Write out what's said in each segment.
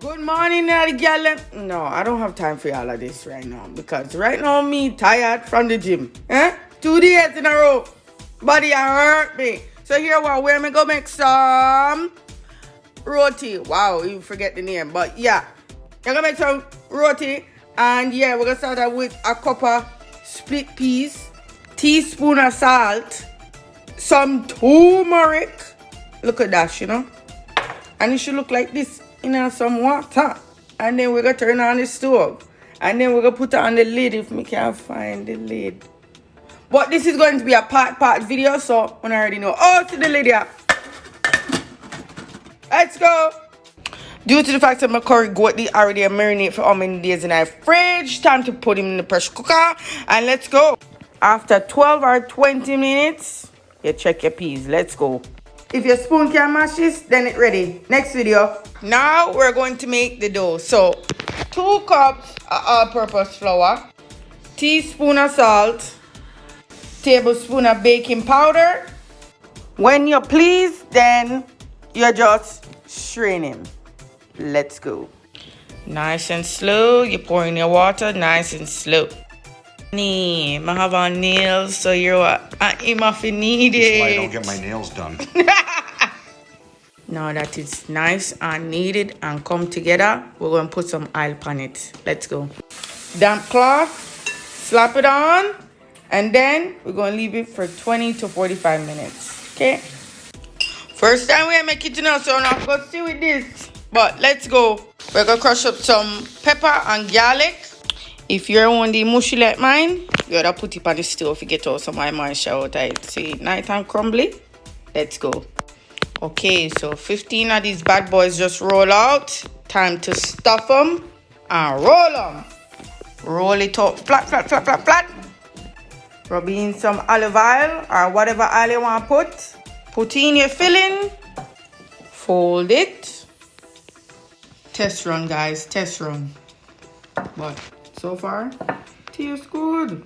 Good morning, girl. No, I don't have time for all of this right now because right now me tired from the gym. 2 days in a row. Body hurt me. So here we're me go make some roti. Wow, you forget the name. But yeah, you're gonna make some roti. And yeah, we're gonna start out with a cup of split peas, teaspoon of salt, some turmeric. Look at that, you know. And it should look like this in some water. And then we're gonna turn on the stove. And then we're gonna put it on the lid if we can't find the lid. But this is going to be a part video, so I already know. Oh, to the lid, yeah. Let's go. Due to the fact that my curry goat they already marinate for how many days in our fridge, time to put him in the pressure cooker. And let's go. After 12 or 20 minutes, you check your peas. Let's go. If your spoon can mash this, then it's ready. Next video. Now we're going to make the dough. So 2 cups of all-purpose flour, teaspoon of salt, tablespoon of baking powder. When you're pleased, then you just strain him. Let's go. Nice and slow. You pour in your water, nice and slow. I have on nails, so you're what? I'm off need it. That's why I don't get my nails done. Now that it's nice and kneaded and come together, we're going to put some oil on it. Let's go. Damp cloth, slap it on, and then we're going to leave it for 20 to 45 minutes. Okay? First time we make it, you know, so I'm not going to see with this. But let's go. We're going to crush up some pepper and garlic. If you're one the mushy like mine, you gotta put it on the stove to get out some of my moisture out of it. See, nice and crumbly. Let's go. Okay, so 15 of these bad boys just roll out. Time to stuff them and roll them. Roll it up flat, flat, flat, flat, flat. Rub in some olive oil or whatever oil you want to put. Put in your filling. Fold it. Test run, guys. Test run. But so far, tastes good.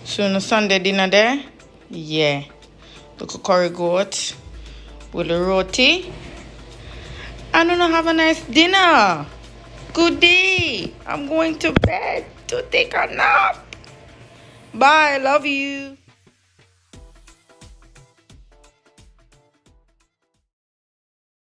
So on a Sunday dinner there, yeah. Look at curry goat with the roti. And I have a nice dinner. Good day. I'm going to bed to take a nap. Bye. Love you.